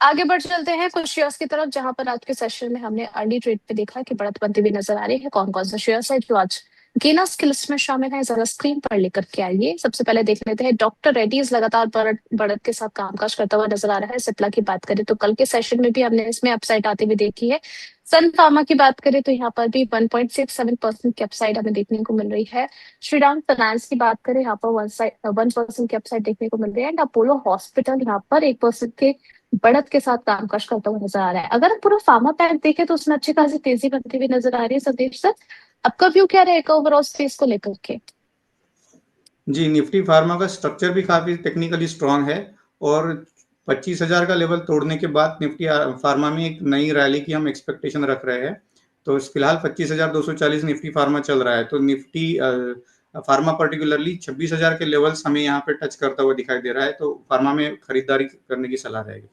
आगे बढ़ चलते हैं कुछ शेयर्स की तरफ, जहां पर आज के सेशन में हमने अर्ली ट्रेड पे देखा कि बढ़त बनती हुई नजर आ रही है। कौन कौन से शेयर्स है जो आज गेनर्स की लिस्ट में शामिल है, जरा स्क्रीन पर लेकर के आइए। सबसे पहले देख लेते हैं डॉक्टर रेड्डीज लगातार बढ़त के साथ कामकाज करता हुआ नजर आ रहा है। सिप्ला की बात करें तो कल के सेशन में भी हमने इसमें अपसाइड आते हुए देखी है। सन फार्मा की बात करें तो यहाँ पर भी 1.67% की अपसाइड हमें देखने को मिल रही है। श्रीराम फाइनेंस की बात करें, यहाँ पर 1% की अपसाइड देखने को मिल रही है। एंड अपोलो हॉस्पिटल यहाँ पर 1% के बढ़त के साथ कामकाज करता हुआ नजर आ रहा है। अगर हम पूरा फार्मा पैक देखें तो उसमें अच्छी खासी तेजी बनती हुई नजर आ रही है। संदेश सर, आपका व्यू क्या रहेगा ओवरऑल स्पेस को लेकर के? जी, निफ्टी फार्मा का स्ट्रक्चर भी काफी टेक्निकली स्ट्रांग है और 25,000 का लेवल तोड़ने के बाद निफ्टी फार्मा में एक नई रैली की हम एक्सपेक्टेशन रख रहे हैं। तो फिलहाल 25,240 निफ्टी फार्मा चल रहा है, तो निफ्टी फार्मा पर्टिकुलरली 26,000 के लेवल्स हमें यहाँ पे टच करता हुआ दिखाई दे रहा है, तो फार्मा में खरीदारी करने की सलाह रहेगी।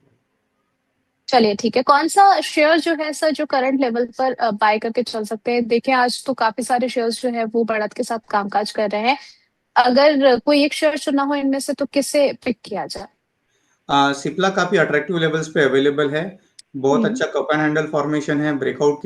चलिए ठीक है, कौन सा शेयर जो है सर जो करंट लेवल पर बाय करके चल सकते हैं? देखिए आज तो काफी सारे शेयर्स जो है वो बढ़त के साथ कामकाज कर रहे हैं। अगर कोई एक शेयर चुना हो इनमें से तो किसे पिक किया जाए? सिप्ला काफी अट्रैक्टिव लेवल्स पे अवेलेबल है। बहुत हम्म। अच्छा कप एंड हैंडल फॉर्मेशन है, ब्रेकआउट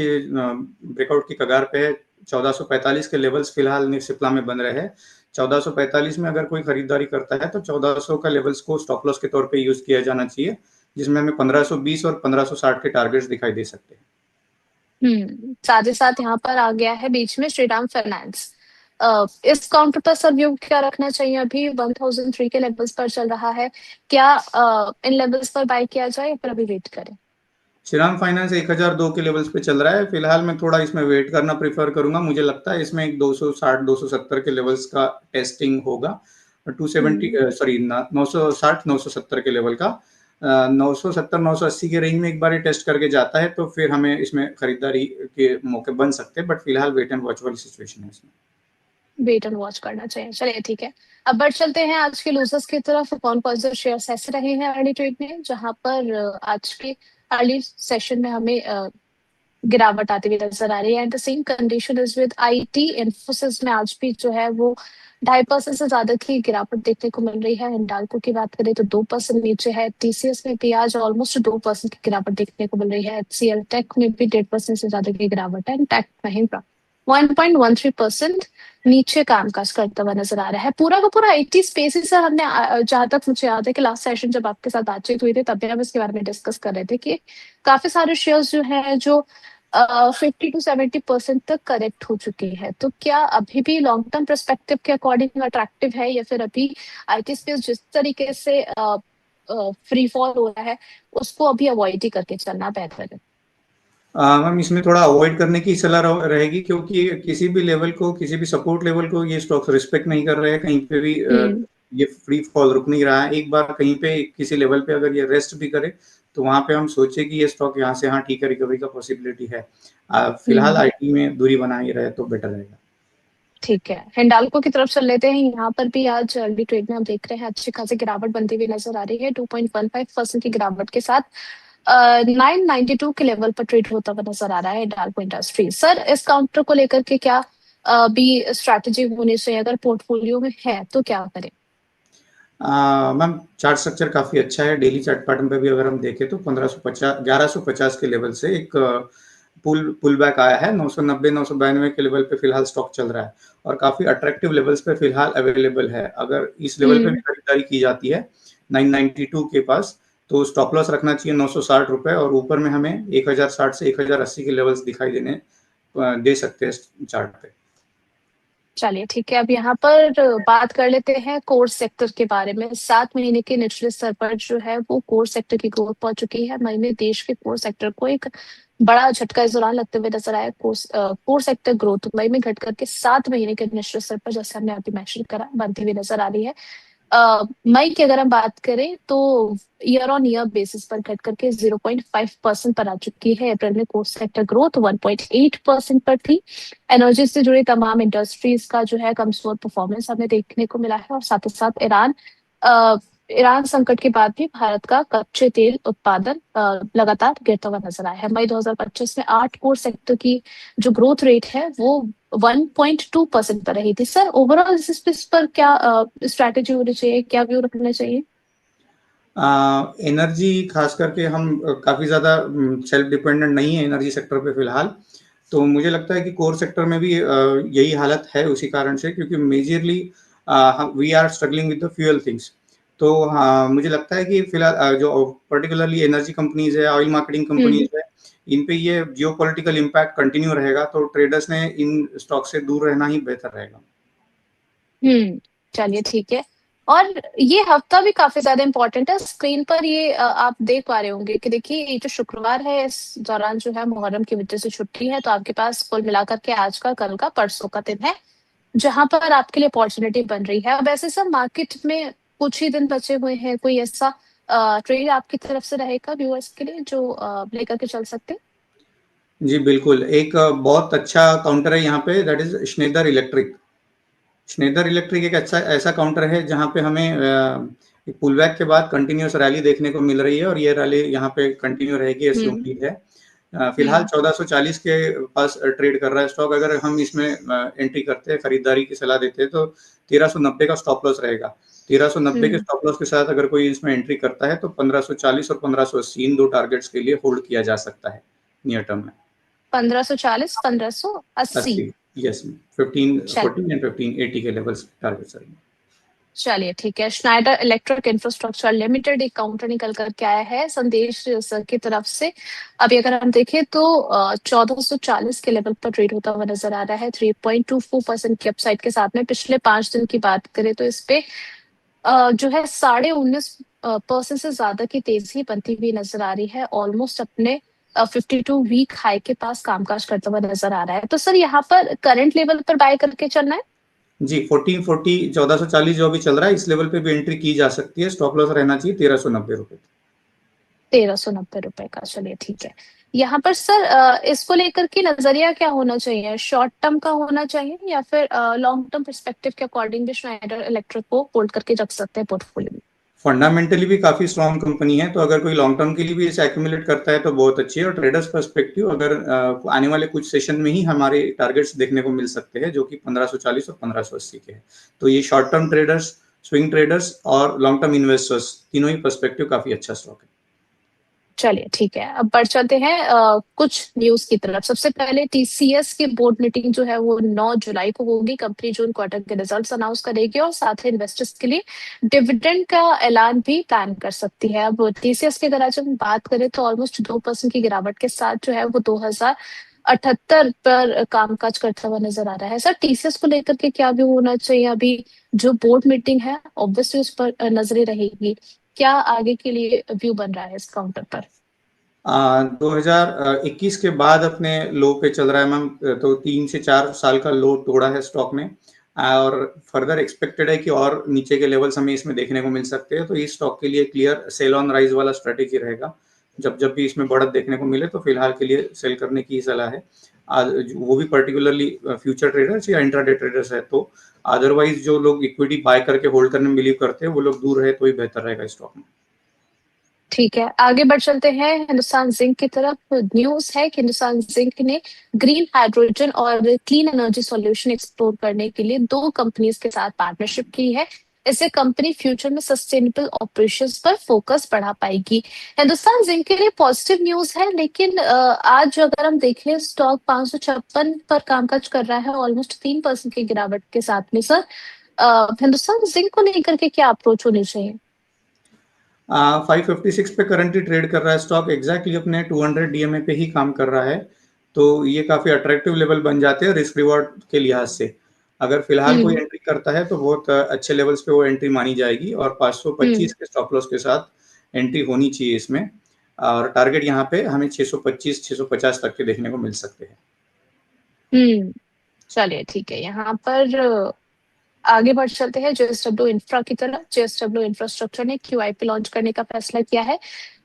की कगार पे है। 1445 के लेवल्स फिलहाल सिप्ला में बन रहे हैं। 1445 में अगर कोई खरीदारी करता है तो 1400 का लेवल्स को स्टॉप लॉस के तौर पे यूज किया जाना चाहिए, जिसमें हमें 1520 और 1560 के टारगेट्स दिखाई दे सकते हैं। साथ ही साथ यहाँ पर आ गया है बीच में श्रीराम फाइनेंस। इस काउंटर पर सर व्यू क्या रखना चाहिए? अभी 1003 के लेवल्स पर चल रहा है। क्या इन लेवल्स पर बाय किया जाए या फिर अभी वेट करें? श्रीराम फाइनेंस 1002 के लेवल्स पे चल रहा है। फिलहाल मैं थोड़ा इसमें वेट करना प्रेफर करूंगा। मुझे लगता है इसमें एक 260 270 के लेवल्स का टेस्टिंग होगा। 270 सॉरी 960 970 के लेवल का 970 980 के रेंज में एक बार ये टेस्ट करके जाता है तो फिर हमें इसमें खरीदारी के मौके बन सकते हैं, बट फिलहाल वेट एंड वॉच वाली सिचुएशन है इसमें। वेट एंड वॉच करना चाहिए। चलिए ठीक है, अब बढ़ चलते हैं आज के लूजर्स की तरफ। कौन कौन से शेयर्स ऐसे रहे हैं अर्ली ट्रेड में जहां पर आज के अर्ली सेशन में हमें गिरावट आती हुई नजर आ रही है? And the same condition is with IT Infosys में आज भी जो है वो 2.5% से ज्यादा की गिरावट देखने को मिल रही है। हिंडाल्को की बात करें तो 2% नीचे है। टीसीएस में भी आज ऑलमोस्ट 2% की गिरावट देखने को मिल रही है। एचसीएल टेक में भी 1.5% से ज्यादा की गिरावट है। एंड टेक महिंद्रा 1.13% नीचे कामकाज करता हुआ नजर आ रहा है। पूरा का पूरा आईटी स्पेस ही सर, हमने जहां तक मुझे याद है कि लास्ट सेशन जब आपके साथ बातचीत हुई थी तब भी हम इसके बारे में डिस्कस कर रहे थे कि काफी सारे शेयर्स जो हैं जो 50 to 70% तक करेक्ट हो चुकी है। तो क्या अभी भी लॉन्ग टर्म परस्पेक्टिव के अकॉर्डिंग अट्रैक्टिव है या फिर अभी आईटी स्पेस जिस तरीके से फ्री फॉल हो रहा है उसको अभी अवॉइड ही करके चलना बेहतर है? मैम इसमें थोड़ा अवॉइड करने की सलाह रहेगी, क्योंकि किसी भी लेवल को, किसी भी सपोर्ट लेवल को ये स्टॉक्स रिस्पेक्ट नहीं कर रहे हैं कहीं पे भी। ये फ्री फॉल रुक नहीं रहा है। एक बार कहीं पे किसी लेवल पे अगर ये रेस्ट भी करे तो वहां पे हम सोचे कि ये स्टॉक यहाँ से हाँ ठीक है, रिकवरी का पॉसिबिलिटी है। फिलहाल आईटी में दूरी बनाए रहे तो बेटर रहेगा। ठीक है, हिंडाल्को की तरफ चल लेते हैं। यहाँ पर भी आज अर्ली ट्रेड में हम देख रहे हैं अच्छी खासी गिरावट बनती हुई नजर आ रही है। 2.15% की गिरावट के साथ 992 के लेवल पर ट्रेड होता हुआ नजर आ रहा है हिंडाल्को इंडस्ट्री। सर इस काउंटर को लेकर के क्या भी स्ट्रैटेजी होनी चाहिए? अगर पोर्टफोलियो में है तो क्या करें? मैम चार्ट स्ट्रक्चर काफी अच्छा है। डेली चार्ट पैटर्न पे भी अगर हम देखें तो 1550 1150 के लेवल से एक पुल बैक आया है। 990 992 के लेवल पे फिलहाल स्टॉक चल रहा है और काफी अट्रैक्टिव लेवल्स पे फिलहाल अवेलेबल है। अगर इस लेवल पे भी खरीदारी की जाती है 992 के पास, तो स्टॉप लॉस रखना चाहिए 960 रुपए, और ऊपर में हमें 1060 से 1080 के लेवल्स दिखाई दे सकते हैं चार्ट पे। चलिए ठीक है, अब यहाँ पर बात कर लेते हैं कोर सेक्टर के बारे में। 7 महीने के निचले स्तर पर जो है वो कोर सेक्टर की ग्रोथ पहुंच चुकी है। मई में देश के कोर सेक्टर को एक बड़ा झटका इस दौरान लगते हुए नजर आया। कोर सेक्टर ग्रोथ मई में घट करके 7 महीने के निचले स्तर पर, जैसे हमने अभी मेंशन करा, बनती हुई नजर आ रही है। मई की अगर हम बात करें तो ईयर ऑन ईयर बेसिस पर घट करके 0.5% पर आ चुकी है। अप्रैल में कोर सेक्टर ग्रोथ 1.8% पर थी। एनर्जी से जुड़ी तमाम इंडस्ट्रीज का जो है कमजोर परफॉर्मेंस हमें देखने को मिला है। और साथ ही साथ ईरान संकट के बाद भी भारत का कच्चे तेल उत्पादन लगातार गिरता हुआ नजर आया है। मई 2025 में 8 कोर सेक्टर की जो ग्रोथ रेट है वो 1.2% पर रही थी। सर ओवरऑल इस पर क्या स्ट्रैटेजी होनी चाहिए, क्या व्यू रखना चाहिए? एनर्जी खास करके हम काफ़ी ज़्यादा सेल्फ डिपेंडेंट नहीं है एनर्जी सेक्टर पे फ़िलहाल। तो मुझे लगता है कि कोर सेक्टर में भी यही हालत है उसी कारण से, क्योंकि majorly we are struggling with the fuel things. तो हाँ, मुझे लगता है कि फ़िलहाल जो पर्टिकुलरली एनर्जी कंपनीज़ है, ऑयल मार्केटिंग हुँ, कंपनीज़ है, इन पे ये जियोपॉलिटिकल इम्पैक्ट कंटिन्यू रहेगा, तो ट्रेडर्स ने इन स्टॉक से दूर रहना ही बेहतर रहेगा। हुँ, चलिए ठीक है। और ये हफ्ता भी काफ़ी ज़्यादा इम्पोर्टेंट है। स्क्रीन पर ये आप देख पा रहे होंगे कि देखिए ये जो शुक्रवार है इस दौरान जो है मुहर्रम की वजह से छुट्टी है, तो आपके पास कुल मिलाकर के आज का, कल का, परसों का दिन है, जहाँ पर आपके लिए अपॉर्च्युनिटी बन रही है। अब ऐसे सब मार्केट में कुछ ही दिन बचे हुए हैं, कोई ऐसा ट्रेड आपकी तरफ से रहेगा व्यूअर्स के लिए जो लेकर के चल सकते हैं? जी, बिल्कुल। एक बहुत अच्छा काउंटर है यहाँ पे, दैट इज़ श्नेइडर इलेक्ट्रिक। श्नेइडर इलेक्ट्रिक एक अच्छा ऐसा काउंटर है जहाँ पे हमें एक पुलबैक के बाद कंटिन्यूअस रैली देखने को मिल रही है, और ये रैली यहाँ पे कंटिन्यू रहेगी ऐसी हुँ, उम्मीद है। फिलहाल हुँ, 1440 के पास ट्रेड कर रहा है स्टॉक। अगर हम इसमें एंट्री करते हैं, खरीदारी की सलाह देते हैं, तो 1390 का स्टॉप लॉस रहेगा। 1390 के हुँ। स्टॉप लॉस के साथ अगर कोई इसमें एंट्री करता है, तो 1540 और 1580 इन 2 टारगेट्स के लिए होल्ड किया जा सकता है नियर टर्म में। 1540, 1580। 80, यस, 15 चल 14 एंड 1580 के लेवल्स टारगेट्स रहेंगे। चलिए ठीक है। स्नाइडर इलेक्ट्रिक इंफ्रास्ट्रक्चर लिमिटेड एक काउंटर निकल कर के आया है संदेश सर की तरफ से। अभी अगर हम देखें तो 1440 के लेवल पर ट्रेड होता हुआ नजर आ रहा है, 3.24% की अपसाइड के साथ में। पिछले 5 दिन की बात करें तो इस पे जो है 19.5% से ज्यादा की तेजी बनती हुई नजर आ रही है, ऑलमोस्ट अपने 52 वीक हाई के पास कामकाज करता हुआ नजर आ रहा है। तो सर यहाँ पर करंट लेवल पर बाय करके चलना है? जी, 1440 1440 जो अभी चल रहा है, इस लेवल पे भी एंट्री की जा सकती है। स्टॉप लॉस रहना चाहिए 1390 रुपए। 1390 रुपए का, चलिए ठीक है। यहाँ पर सर इसको लेकर के नजरिया क्या होना चाहिए? शॉर्ट टर्म का होना चाहिए या फिर लॉन्ग टर्म पर्सपेक्टिव के अकॉर्डिंग भी स्नाइडर इलेक्ट्रिक को होल्ड करके रख सकते हैं पोर्टफोलियो में? फंडामेंटली भी काफ़ी स्ट्रॉन्ग कंपनी है, तो अगर कोई लॉन्ग टर्म के लिए भी इसे एक्यूमुलेट करता है तो बहुत अच्छी है। और ट्रेडर्स पर्सपेक्टिव अगर आने वाले कुछ सेशन में ही हमारे टारगेट्स देखने को मिल सकते हैं, जो कि 1540 और 1580 के हैं। तो ये short term traders, swing traders और लॉन्ग टर्म इन्वेस्टर्स तीनों ही पर्सपेक्टिव काफ़ी अच्छा स्टॉक है। चलिए ठीक है, अब बढ़ चलते हैं कुछ न्यूज की तरफ। सबसे पहले टीसीएस की बोर्ड मीटिंग जो है वो 9 जुलाई को होगी। कंपनी जून क्वार्टर के रिजल्ट्स अनाउंस करेगी और साथ ही इन्वेस्टर्स के लिए डिविडेंड का ऐलान भी प्लान कर सकती है। अब टीसीएस की अगर आज हम बात करें तो ऑलमोस्ट 2% की गिरावट के साथ जो है वो 2078 पर कामकाज करता हुआ नजर आ रहा है। सर टीसीएस को लेकर के क्या व्यू होना चाहिए? अभी जो बोर्ड मीटिंग है ऑब्वियसली उस पर नजरें रहेगी, क्या आगे के लिए व्यू बन रहा है इस काउंटर पर? 2021 के बाद अपने लो पे चल रहा है मैम, तो 3 से 4 साल का लो तोड़ा है स्टॉक ने। और फर्दर एक्सपेक्टेड है कि और नीचे के लेवल्स हमें इसमें देखने को मिल सकते हैं, तो इस स्टॉक के लिए क्लियर सेल ऑन राइज वाला स्ट्रेटेजी रहेगा। जब जब भी इसमें बढ़त देखने को मिले तो फिलहाल के लिए सेल करने की ही सलाह है। वो भी पर्टिकुलरली फ्यूचर ट्रेडर्स या इंट्राडे ट्रेडर्स है। तो अदरवाइज जो लोग इक्विटी बाय करके होल्ड करने में बिलीव करते हैं, वो लोग दूर रहे तो ही बेहतर रहेगा स्टॉक में। ठीक है, आगे बढ़ चलते हैं हिंदुस्तान जिंक की तरफ। न्यूज है कि हिंदुस्तान जिंक ने ग्रीन हाइड्रोजन और क्लीन एनर्जी सॉल्यूशन एक्सप्लोर करने के लिए 2 कंपनीज के साथ पार्टनरशिप की है। इससे कंपनी फ्यूचर में सस्टेनेबल ऑपरेशंस पर फोकस बढ़ा पाएगी। हिंदुस्तान जिंक के लिए पॉजिटिव न्यूज है, लेकिन आज अगर हम देखें स्टॉक 556 पर कामकाज कर रहा है, ऑलमोस्ट 3% की गिरावट के साथ में। सर हिंदुस्तान जिंक को लेकर के क्या अप्रोच होनी चाहिए? 556 पे करंटली ट्रेड कर रहा है स्टॉक, एग्जैक्टली अपने 200 डीएमए पे ही काम कर रहा है। तो ये काफ़ी अट्रैक्टिव लेवल बन जाते हैं रिस्क रिवॉर्ड के लिहाज से। अगर फिलहाल कोई हम्म, एंट्री करता है तो बहुत अच्छे लेवल्स पे वो एंट्री मानी जाएगी, और 525 हम्म, के स्टॉप लॉस के साथ एंट्री होनी चाहिए इसमें। और टारगेट यहाँ पे हमें 625 650 तक के देखने को मिल सकते हैं। हम्म। चलिए ठीक है, यहाँ पर आगे बढ़ चलते हैं जेएसडब्ल्यू इंफ्रा की तरफ। जेएसडब्ल्यू इंफ्रास्ट्रक्चर ने क्यूआईपी लॉन्च करने का फैसला किया है।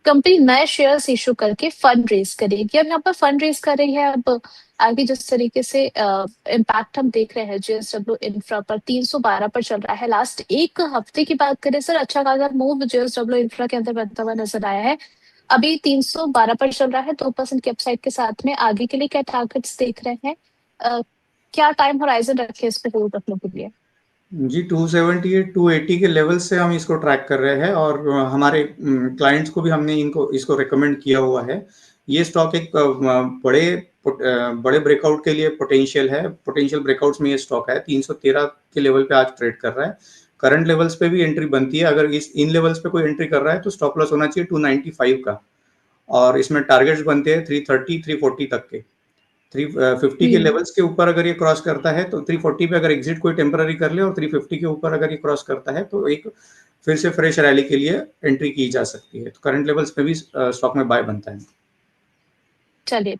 कंपनी नए शेयर्स इशू करके फंड रेज करेगी। अब यहाँ पर फंड रेज कर रही है। अब आगे जिस तरीके से इम्पैक्ट हम देख रहे हैं जेएसडब्ल्यू इंफ्रा पर, 312 पर चल रहा है। लास्ट एक हफ्ते की बात करें सर, अच्छा खासा मूव जेएसडब्ल्यू इंफ्रा के अंदर बनता हुआ नजर आया है। अभी 312 पर चल रहा है, 2% की अपसाइड के साथ में। आगे के लिए क्या टारगेट्स देख रहे हैं? अ, क्या टाइम होराइजन रखे इस पे होल्ड रखने के लिए? जी, 278 280 के लेवल से हम इसको ट्रैक कर रहे हैं और हमारे क्लाइंट्स को भी हमने इसको रिकमेंड किया हुआ है। ये स्टॉक एक बड़े ब्रेकआउट के लिए पोटेंशियल है, पोटेंशियल ब्रेकआउट्स में ये स्टॉक है। 313 के लेवल पे आज ट्रेड कर रहा है। करंट लेवल्स पे भी एंट्री बनती है। अगर इन लेवल्स पे कोई एंट्री कर रहा है तो स्टॉप लॉस होना चाहिए 295 का, और इसमें टारगेट्स बनते हैं 330 340 तक के। 350 के हम्म। लेवल्स के ऊपर अगर ये क्रॉस करता है तो 340 पे अगर एग्जिट कोई टेम्पररी कर ले और 350 के ऊपर अगर ये क्रॉस करता है तो एक फिर से फ्रेश रैली के लिए एंट्री की जा सकती है। तो करंट लेवल्स पे भी स्टॉक में बाय बनता है। चलिए।